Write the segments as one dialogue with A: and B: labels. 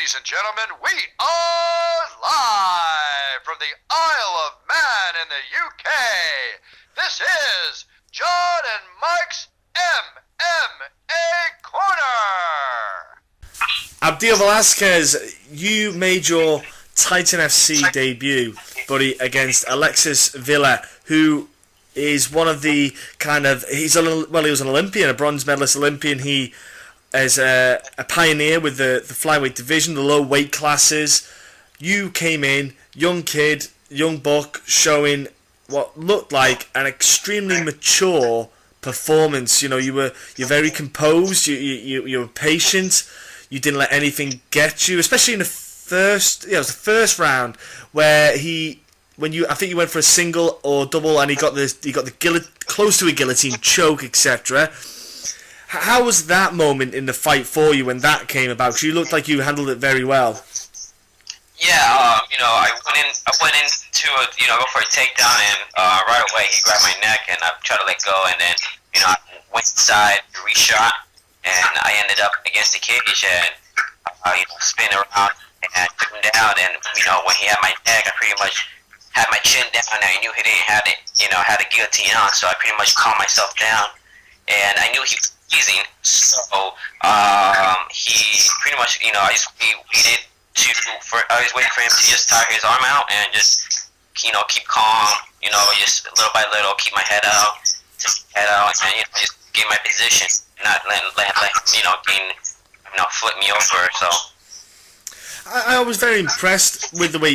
A: Ladies and gentlemen, we are live from the Isle of Man in the UK. This is John and Mike's MMA Corner.
B: Abdiel Valezquez, you made your Titan FC debut, buddy, against Alexis Villa, who is one of the he was an Olympian, a bronze medalist Olympian. He is a pioneer with the flyweight division, the low weight classes. You came in, young kid, young buck, showing what looked like an extremely mature performance. You know, you're very composed. You were patient. You didn't let anything get you, especially in the first. Yeah, it was the first round where I think you went for a single or double, and he got the close to a guillotine choke, etc. How was that moment in the fight for you when that came about? Because you looked like you handled it very well.
C: Yeah, I went in to go for a takedown, and right away he grabbed my neck, and I tried to let go, and then I went inside, reshot, and I ended up against the cage, and spin around and took him down, and when he had my neck, I pretty much had my chin down, and I knew he didn't have it, had a guillotine on, so I pretty much calmed myself down, and I knew he was easing, so he pretty much, I just waited I was waiting for him to just tire his arm out and just, keep calm, just little by little, keep my head out, and just get my position, not let him, flip me over. So
B: I was very impressed with the way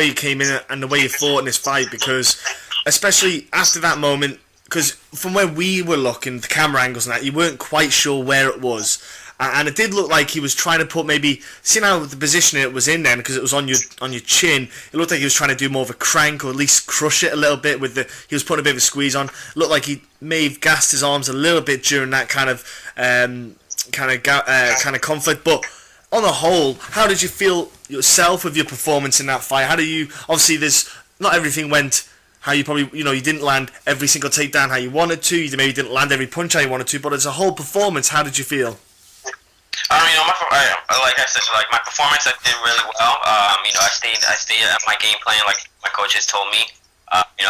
B: you came in and the way you fought in this fight, because especially after that moment, because from where we were looking, the camera angles and that, you weren't quite sure where it was. And it did look like he was trying to put seeing how the position it was in then, because it was on your chin, it looked like he was trying to do more of a crank, or at least crush it a little bit he was putting a bit of a squeeze on. It looked like he may have gassed his arms a little bit during that kind of conflict. But on the whole, how did you feel yourself with your performance in that fight? How do you, obviously not everything went how you probably, you didn't land every single takedown how you wanted to, you maybe didn't land every punch how you wanted to, but as a whole performance, how did you feel?
C: Like I said, my performance, I did really well. I stayed at my game plan, like my coaches told me.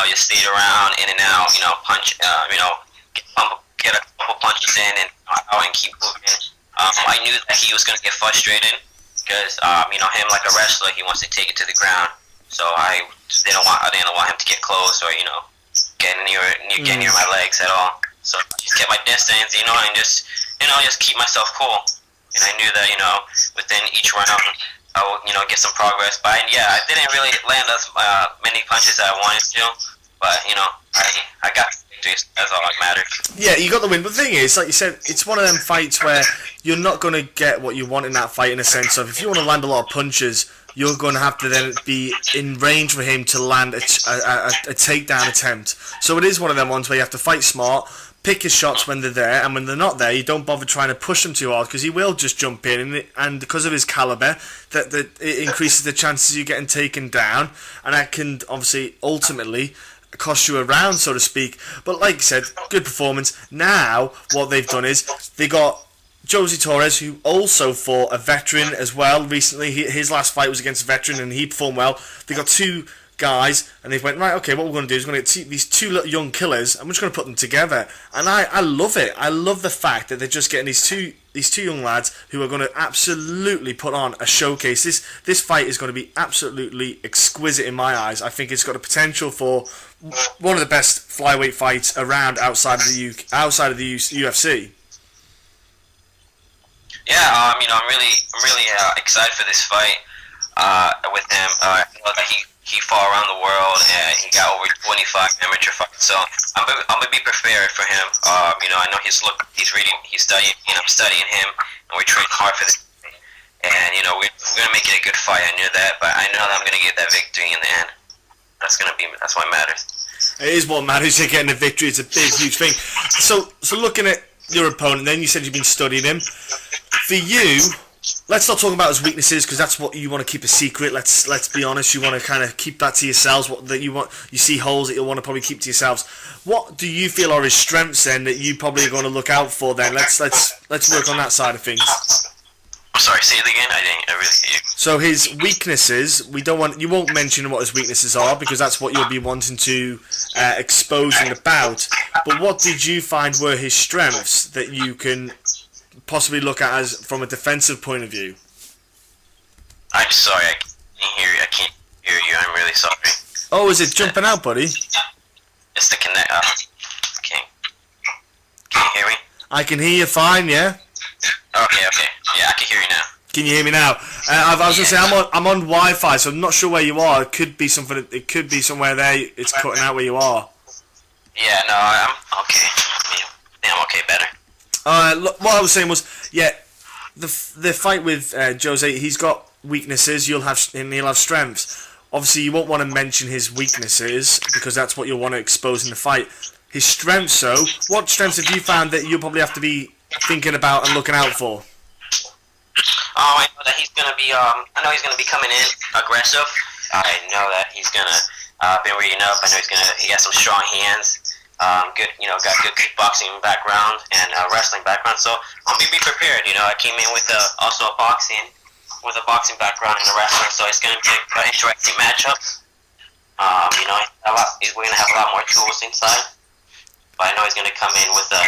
C: Just stayed around, in and out, punch, get a couple punches in and out and keep moving. I knew that he was going to get frustrated because, him like a wrestler, he wants to take it to the ground. So I didn't want him to get close or, get near my legs at all. So I just kept my distance, and just keep myself cool. And I knew that, within each round, I will, get some progress. But I didn't really land as many punches as I wanted to. But, I got victory. That's all that matters.
B: Yeah, you got the win. But the thing is, like you said, it's one of them fights where you're not going to get what you want in that fight, in a sense of, if you want to land a lot of punches, you're going to have to then be in range for him to land a takedown attempt. So it is one of them ones where you have to fight smart, pick your shots when they're there, and when they're not there, you don't bother trying to push them too hard, because he will just jump in, and because of his caliber, that it increases the chances of you getting taken down, and that can obviously ultimately cost you a round, so to speak. But like I said, good performance. Now what they've done is they got Jose Torres, who also fought a veteran as well recently. His last fight was against a veteran, and he performed well. They got two guys, and they've went, right, okay, what we're going to do is we're going to get these two little young killers, and we're just going to put them together. And I love it. I love the fact that they're just getting these two young lads who are going to absolutely put on a showcase. This fight is going to be absolutely exquisite in my eyes. I think it's got a potential for one of the best flyweight fights around outside of the UFC.
C: Yeah, I'm really excited for this fight with him. I know that he fought around the world, and he got over 25 amateur fights. So I'm gonna be prepared for him. I know he's reading, he's studying, and I'm studying him, and we're training hard for this. And we're gonna make it a good fight. I knew that, but I know that I'm gonna get that victory in the end. That's what matters.
B: It is what matters. You're getting a victory. It's a big, huge thing. So looking at your opponent, then you said you've been studying him. For you, let's not talk about his weaknesses, because that's what you want to keep a secret. Let's be honest. You want to kind of keep that to yourselves. You see holes that you'll want to probably keep to yourselves. What do you feel are his strengths then that you probably are going to look out for? Then let's work on that side of things.
C: I'm sorry, say it again. I really hear you.
B: So his weaknesses, you won't mention what his weaknesses are because that's what you'll be wanting to expose in the bout. But what did you find were his strengths that you can possibly look at as from a defensive point of view?
C: I'm sorry, I can't hear you. I can't hear you. I'm really sorry.
B: Oh, is it jumping out, buddy?
C: It's the connect. Okay. Can you hear me?
B: I can hear you fine, yeah.
C: Okay. Yeah, I can hear you now.
B: Can you hear me now? I was gonna say I'm on Wi-Fi, so I'm not sure where you are. It could be something. It could be somewhere there. It's cutting out where you are.
C: Yeah, no, I'm okay. Yeah, I'm okay. Better.
B: Look, what I was saying was, yeah, the fight with Jose, he's got weaknesses. He'll have strengths. Obviously, you won't want to mention his weaknesses because that's what you'll want to expose in the fight. His strengths, though, what strengths have you found that you'll probably have to be thinking about and looking out for?
C: I know that he's gonna be. I know he's gonna be coming in aggressive. I know that he's gonna been reading up. I know he has some strong hands. Good, got good kickboxing background and wrestling background. So I'm gonna be prepared. I came in with also a boxing background and a wrestling. So it's gonna be an interesting matchup. We're gonna have a lot more tools inside. But I know he's gonna come in with a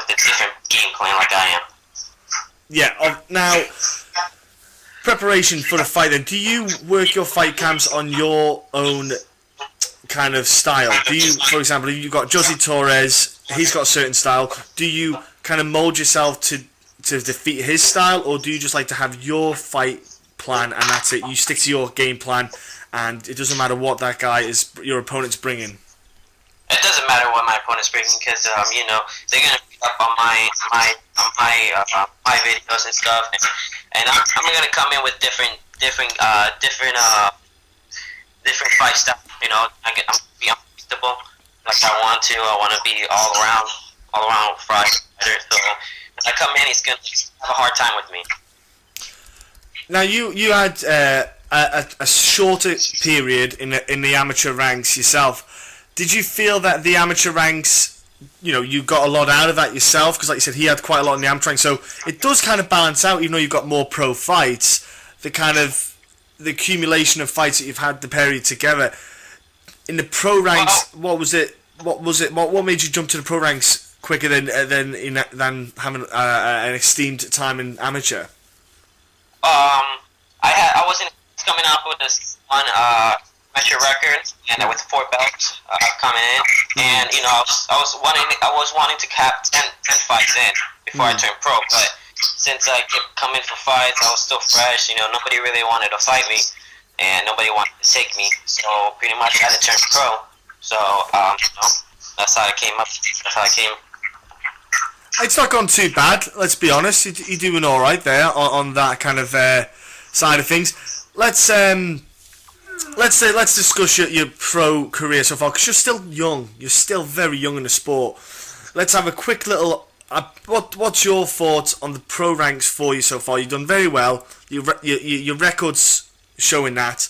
C: different game plan like I am.
B: Yeah. Now, preparation for the fight. Then, do you work your fight camps on your own kind of style? Do you, for example, if you've got Jose Torres, he's got a certain style. Do you kind of mold yourself to defeat his style, or do you just like to have your fight plan and that's it? You stick to your game plan, and it doesn't matter what that guy is, your opponent's bringing.
C: It doesn't matter what my opponent's bringing because they're gonna pick up on my videos and stuff, and I'm gonna come in with different fight styles. I'm gonna be unpredictable like I want to. I want to be all around fighter. So when I come in, he's gonna have a hard time with me.
B: Now you had a shorter period in the amateur ranks yourself. Did you feel that the amateur ranks, you got a lot out of that yourself? Because like you said, he had quite a lot in the amateur ranks, so it does kind of balance out, even though you've got more pro fights, the accumulation of fights that you've had the period together. In the pro ranks, what made you jump to the pro ranks quicker than having an esteemed time in amateur?
C: I wasn't coming up with this one amateur record, and with 4 belts coming in, and I was wanting to cap 10 fights in before I turned pro, but since I kept coming for fights, I was still fresh. Nobody really wanted to fight me, and nobody wanted to take me, so pretty much I had to turn pro. So that's how I came up. That's how I came.
B: It's not gone too bad. Let's be honest. You're doing all right there on that kind of side of things. Let's discuss your pro career so far, because you're still young. You're still very young in the sport. Let's have a quick little. What's your thoughts on the pro ranks for you so far? You've done very well. Your records showing that.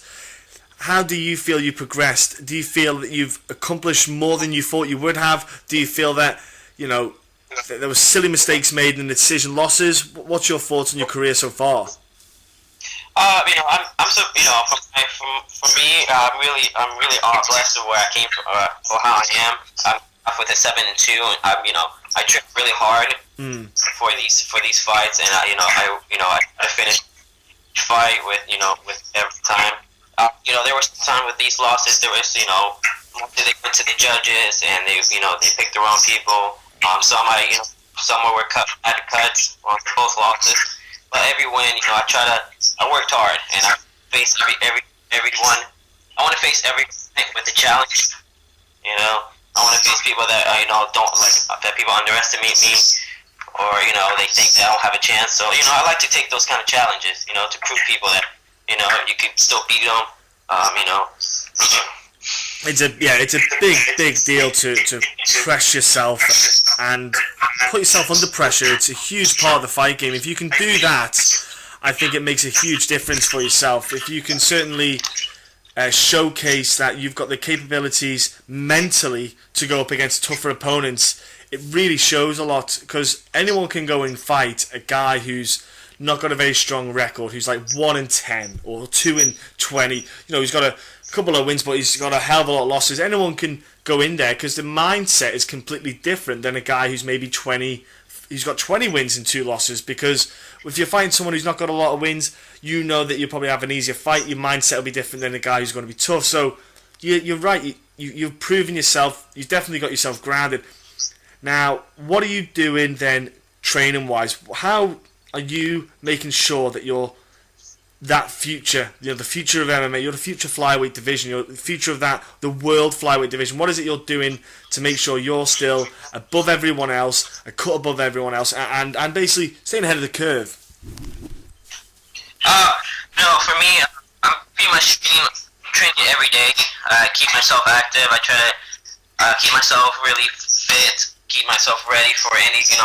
B: How do you feel you progressed? Do you feel that you've accomplished more than you thought you would have? Do you feel that there were silly mistakes made in the decision losses? What's your thoughts on your career so far?
C: I'm so for me, I'm really blessed with where I came from, or how I am. I'm off with a 7-2, and I trained really hard for these fights, and I finished each fight with every time. There was time with these losses. There was they went to the judges and they picked the wrong people. Some were had cuts on both losses. But every win, I worked hard, and I faced everyone. I want to face every fight with a challenge. I want to face people that don't that people underestimate me, or they think that I don't have a chance. So I like to take those kind of challenges, to prove people that you can still beat them.
B: It's a big deal to press yourself and put yourself under pressure. It's a huge part of the fight game. If you can do that, I think it makes a huge difference for yourself. If you can certainly showcase that you've got the capabilities mentally to go up against tougher opponents, it really shows a lot, because anyone can go and fight a guy who's not got a very strong record, who's like 1-10 or 2-20, you know, he's got a couple of wins, but he's got a hell of a lot of losses. Anyone can go in there because the mindset is completely different than a guy who's maybe 20. He's got 20 wins and 2 losses, because if you're fighting someone who's not got a lot of wins, you know that you'll probably have an easier fight. Your mindset will be different than a guy who's going to be tough. So you're right. You've proven yourself. You've definitely got yourself grounded. Now, what are you doing then, training-wise? How are you making sure that you're that future, you know, the future of MMA, you're the future flyweight division, you're the future of the world flyweight division? What is it you're doing to make sure you're still above everyone else, a cut above everyone else, and basically staying ahead of the curve?
C: No, for me, I'm pretty much training every day. I keep myself active. I try to keep myself really fit, keep myself ready for anything.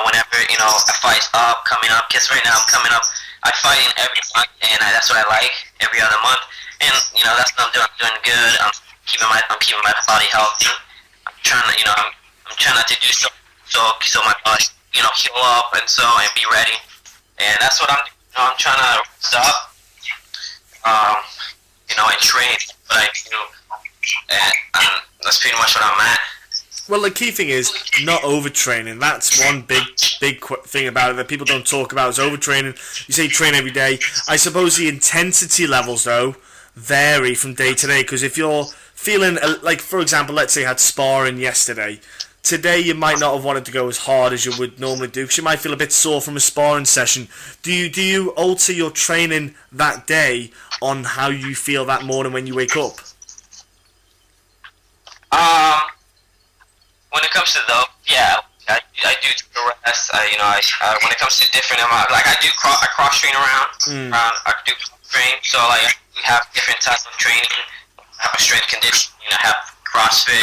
C: Whenever, a fight's coming up, because right now I'm coming up, I fight in every month, and that's what I like, every other month, and, that's what I'm doing. I'm doing good. I'm keeping my body healthy. I'm trying not to do so my body, heal up and be ready, and that's what I'm doing. I'm trying to rest up, and train what I do, and that's pretty much what I'm at.
B: Well, the key thing is not overtraining. That's one big thing about it that people don't talk about, is overtraining. You say train every day. I suppose the intensity levels, though, vary from day to day, because if you're feeling, like, for example, let's say you had sparring yesterday. Today you might not have wanted to go as hard as you would normally do, because you might feel a bit sore from a sparring session. Do you alter your training that day on how you feel that morning when you wake up?
C: When it comes to I do rest. When it comes to different amount, like I cross train around. I do train, so like we have different types of training. I have a strength conditioning. I have CrossFit.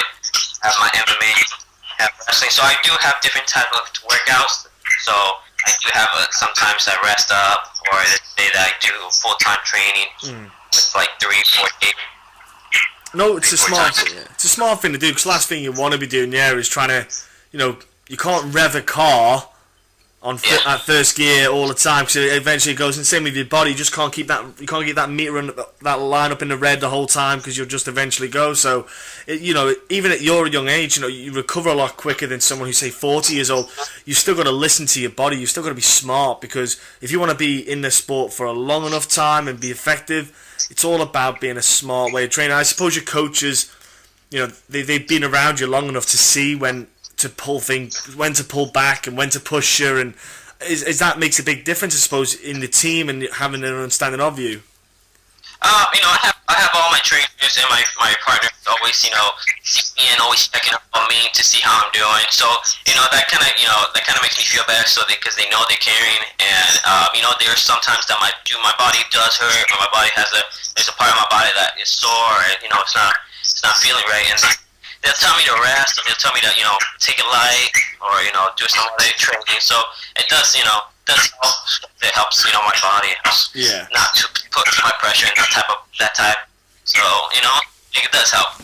C: I have my MMA. I have wrestling. So I do have different types of workouts. So I do have sometimes I rest up, or the day that I do full-time training with like 3-4 days.
B: No, it's a smart thing to do, because the last thing you want to be doing is trying to, you can't rev a car at first gear all the time, because it eventually goes, and same with your body. You just can't keep that meter and that line up in the red the whole time, because you'll just eventually go. So, even at your young age, you recover a lot quicker than someone who's, say, 40 years old. You've still got to listen to your body. You've still got to be smart, because if you want to be in the sport for a long enough time and be effective, it's all about being a smart way of training. I suppose your coaches, they've been around you long enough to see when to pull back and when to push you, and is that makes a big difference, I suppose, in the team and having an understanding of you.
C: I have all my trainers and my partners always, see me and always checking up on me to see how I'm doing. So, that kind of makes me feel better, so because they know they're caring. And there's sometimes that my body does hurt, or my body there's a part of my body that is sore, and it's not feeling right, and they'll tell me to rest, and they'll tell me to take it light, or do some other training. So it does help. It helps my body. It helps not to put too much pressure in that type. So it does help.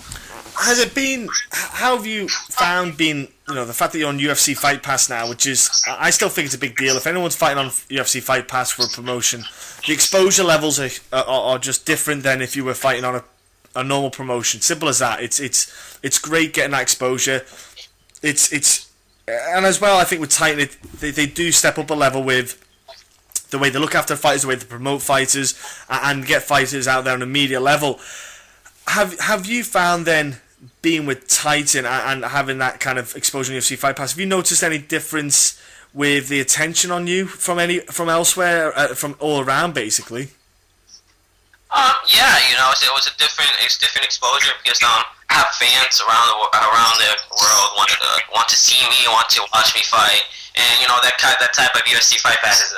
B: Has it been? How have you found being? The fact that you're on UFC Fight Pass now, which is, I still think it's a big deal. If anyone's fighting on UFC Fight Pass for a promotion, the exposure levels are just different than if you were fighting on a normal promotion. Simple as that. It's great getting that exposure. And as well, I think with Titan, they do step up a level with the way they look after fighters, the way they promote fighters, and get fighters out there on a media level. Have you found then, being with Titan and having that kind of exposure on UFC Fight Pass, have you noticed any difference with the attention on you from elsewhere, from all around, basically?
C: It was a different exposure, because I have fans around the world want to see me, want to watch me fight, and that type of UFC Fight Pass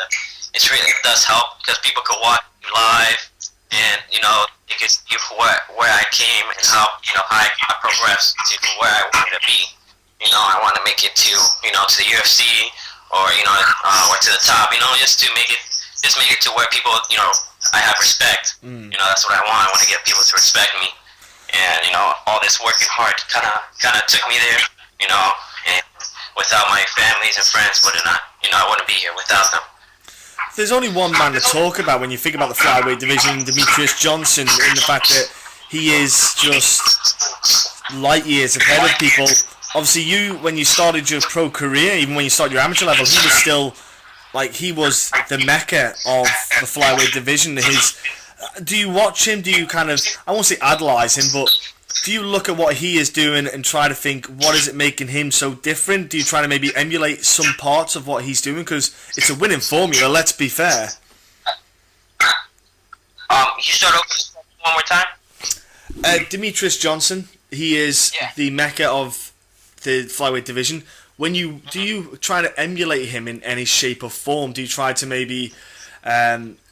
C: it does help, because people could watch live, and they could see where I came and how I progressed to where I wanted to be. I want to make it to to the UFC, or or to the top, just to make it to where people I have respect. That's what I want. I want to get people to respect me, and all this working hard kind of took me there. And without my families and friends, I wouldn't be here without them.
B: there's only one man to talk about when you think about the flyweight division, Demetrius Johnson, in the fact that he is just light years ahead of people. Obviously, you, when you started your pro career, even when you started your amateur level, he was still, like, he was the mecca of the flyweight division. Do you watch him? Do you kind of, I won't say idolize him, but do you look at what he is doing and try to think, what is it making him so different? Do you try to maybe emulate some parts of what he's doing? Because it's a winning formula, let's be fair.
C: You start over one more time?
B: Demetrius Johnson, he is the mecca of the flyweight division. Do you try to emulate him in any shape or form? Do you try to maybe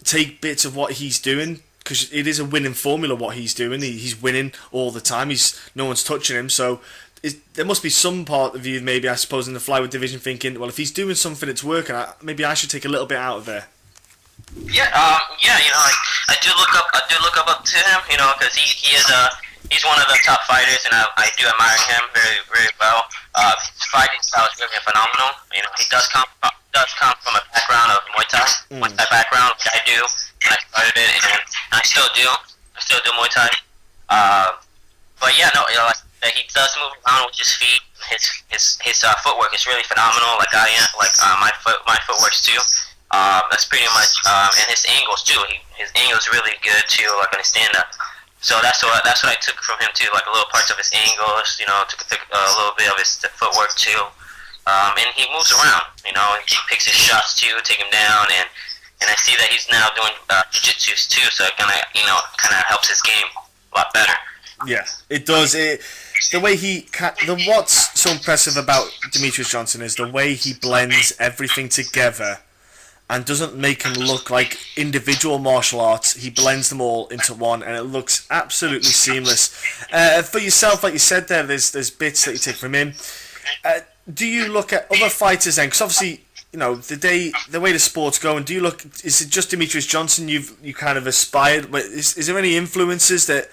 B: take bits of what he's doing? Because it is a winning formula what he's doing. He's winning all the time. No one's touching him. So there must be some part of you, maybe I suppose, in the flyweight division thinking, well, if he's doing something that's working, maybe I should take a little bit out of there.
C: Yeah, I do look up to him, because he's one of the top fighters, and I do admire him very, very well. His fighting style is really phenomenal. He does come from a background of Muay Thai background, which I do, and I started it, and I still do. I still do Muay Thai. But yeah, no, he does move around with his feet. His footwork is really phenomenal. Like I am, my footwork's too. That's pretty much, and his angles too. His angles really good too, like on his stand-up. So that's what I took from him too, like a little parts of his angles. Took a little bit of his footwork too. And he moves around. He picks his shots too, take him down, and I see that he's now doing jiu-jitsu too. So it kind of helps his game a lot better.
B: Yeah, it does. The way what's so impressive about Demetrius Johnson is the way he blends everything together and doesn't make him look like individual martial arts. He blends them all into one, and it looks absolutely seamless. For yourself, like you said there, there's bits that you take from him. Do you look at other fighters then? Because obviously, the way the sport's going, is it just Demetrius Johnson you kind of aspired? Is there any influences that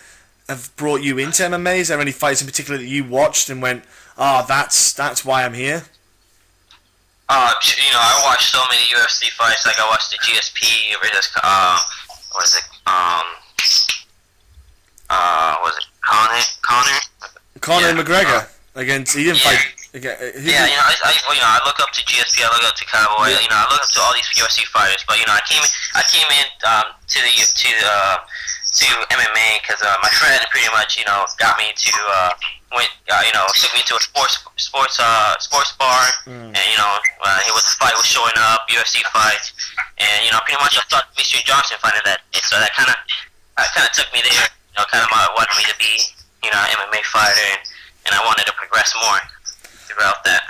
B: have brought you into MMA? Is there any fights in particular that you watched and went, that's why I'm here?
C: I watched so many UFC fights. Like I watched the GSP versus
B: Conor McGregor against. He didn't fight.
C: I look up to GSP. I look up to Cowboy. I look up to all these UFC fighters. But I came in to MMA because my friend pretty much got me to took me to a sports bar, and the fight was showing up, UFC fights, and pretty much I thought Demetrius Johnson fighting that, so that kind of took me there, kind of wanted me to be an MMA fighter, and I wanted to progress more throughout that.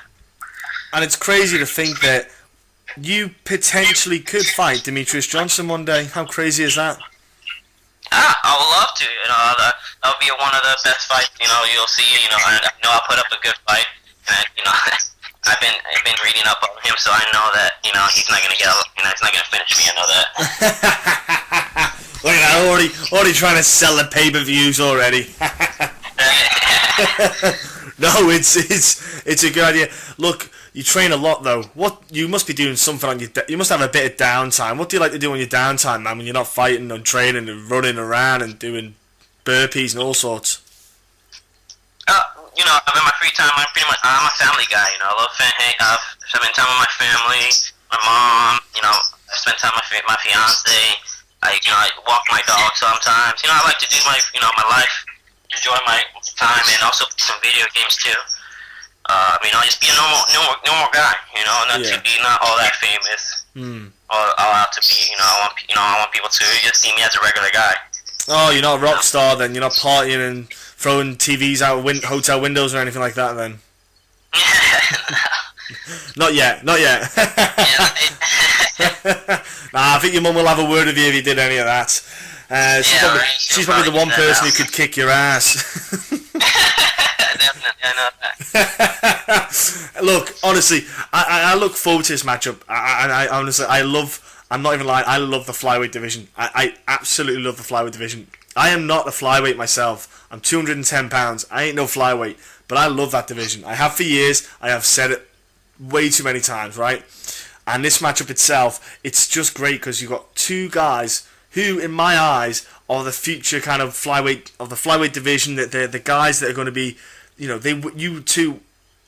B: And it's crazy to think that you potentially could fight Demetrius Johnson one day. How crazy is that?
C: I would love to. That'll be one of the best fights. You'll see. I know I'll put up a good fight. And I've been reading up on him, so I know that he's not gonna he's not gonna finish me. I know that.
B: Look at that, already trying to sell the pay-per-views already. No, it's a good idea. Look, you train a lot though. You must be doing something on you must have a bit of downtime. What do you like to do on your downtime, man, when you're not fighting and training and running around and doing burpees and all sorts?
C: In my free time, I'm a family guy. I love spending time with my family, my mom. I spend time with my fiance. I walk my dog sometimes. I like to do my life, enjoy my time, and also play some video games too. Just be a normal guy. Not all that famous. All out to be. I want people to just see me as a regular guy.
B: Oh, you're not a rock star then. You're not partying and throwing TVs out of hotel windows or anything like that then. Not yet. Nah, I think your mum will have a word with you if you did any of that. She's probably the one person who could kick your ass.
C: Definitely, I know that.
B: Look, honestly, I look forward to this matchup. I honestly, I'm not even lying, I love the flyweight division. I absolutely love the flyweight division. I am not a flyweight myself. I'm 210 pounds. I ain't no flyweight, but I love that division. I have for years. I have said it way too many times, right? And this matchup itself, it's just great because you've got two guys who, in my eyes, are the future kind of flyweight division. That they're the guys that are going to be, you two.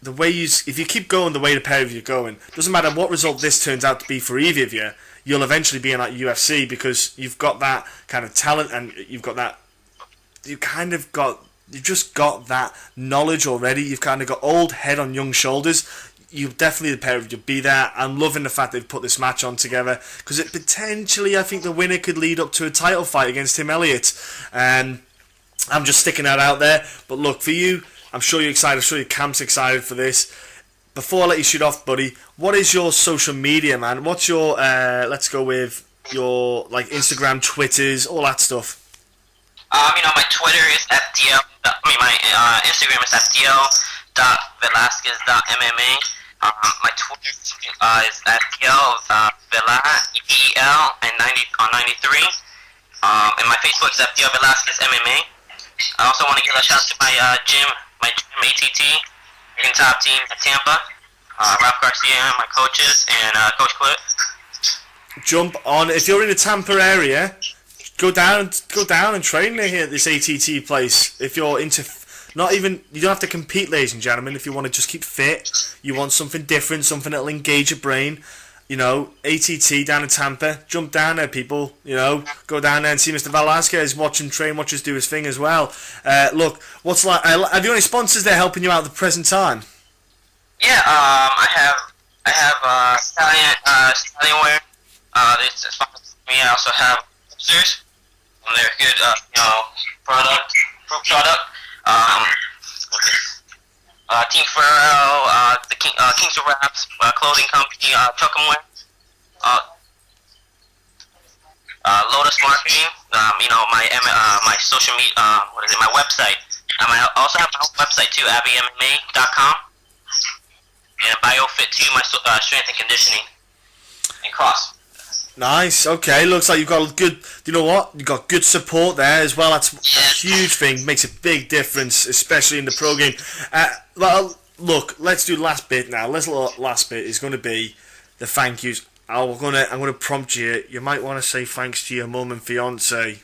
B: The way if you keep going the way the pair of you are going, doesn't matter what result this turns out to be for either of you, you'll eventually be in that UFC because you've got that kind of talent and you've just got that knowledge already. You've kind of got old head on young shoulders. You definitely, the pair of you, be there. I'm loving the fact they've put this match on together because it potentially, I think the winner could lead up to a title fight against Tim Elliott. I'm just sticking that out there. But look, for you, I'm sure you're excited. I'm sure your camp's excited for this. Before I let you shoot off, buddy, what is your social media, man? What's your, let's go with your, like, Instagram, Twitters, all that stuff?
C: My Twitter is Abdiel. My Instagram is Abdiel.Velazquez.MMA. My Twitter is Adiel Velazquez, EPEL, and 93. And my Facebook is Abdiel Velazquez MMA. I also want to give a shout out to my gym ATT, Top Team at Tampa. Ralph Garcia, my coaches, and Coach Cliff.
B: Jump on. If you're in the Tampa area, go down and train here at this ATT place. If you're into, you don't have to compete, ladies and gentlemen. If you want to just keep fit, you want something different, something that'll engage your brain. ATT down in Tampa. Jump down there, people. Go down there and see Mr. Velazquez. Watch him train. Watch us do his thing as well. Look, have you got any sponsors there helping you out at the present time?
C: Yeah, I have Stallion Wear. This sponsors me. I also have Boosters. They're good, fruit product. Team Farrell, the Kings of Raps, clothing company, Chuck'emwear, Lotus Marketing, my social media, my website. I also have my own website too, abbymma.com, and BioFit too, my strength and conditioning, and cross.
B: Nice. Okay. Looks like you've got good. You know what? You've got good support there as well. That's a huge thing. Makes a big difference, especially in the pro game. Well, look. Let's do the last bit now. Last bit is going to be the thank yous. I'm gonna prompt you. You might want to say thanks to your mum and fiance.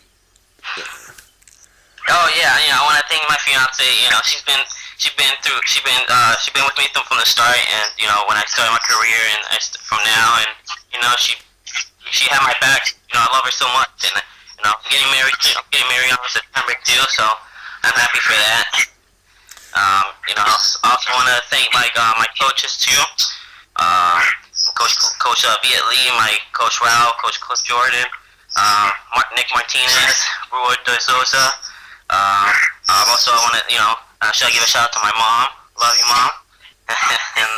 C: Oh yeah. I want to thank my fiance. She's been with me from the start, and when I started my career, and from now, and she had my back. I love her so much, and I'm getting married on September too, so I'm happy for that. I also want to thank my coaches too. Coach Viet Lee, my coach Rao, Coach Cliff Jordan, Nick Martinez, Rui De Souza. Also, I want to should I give a shout out to my mom? Love you, mom. And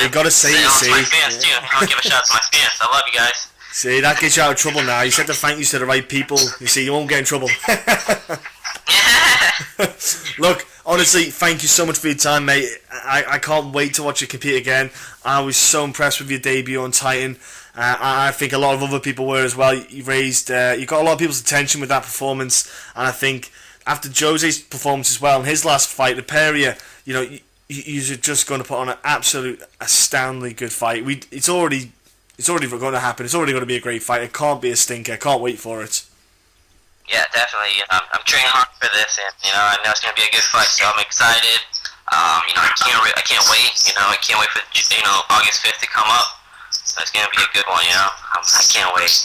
B: you gotta say it.
C: To my fans too. I want to give a shout out to my fans. I love you guys.
B: See, that gets you out of trouble now. You said the thank yous to the right people. You see, you won't get in trouble. Look, honestly, thank you so much for your time, mate. I can't wait to watch you compete again. I was so impressed with your debut on Titan. I think a lot of other people were as well. You got a lot of people's attention with that performance. And I think after Jose's performance as well in his last fight, the pair of you, you're just going to put on an absolute astoundingly good fight. It's already going to happen. It's already going to be a great fight. It can't be a stinker. I can't wait for it.
C: Yeah, definitely. I'm training hard for this, and I know it's going to be a good fight. So I'm excited. I can't wait. I can't wait for August 5th to come up. So it's going to be a good one. I can't wait.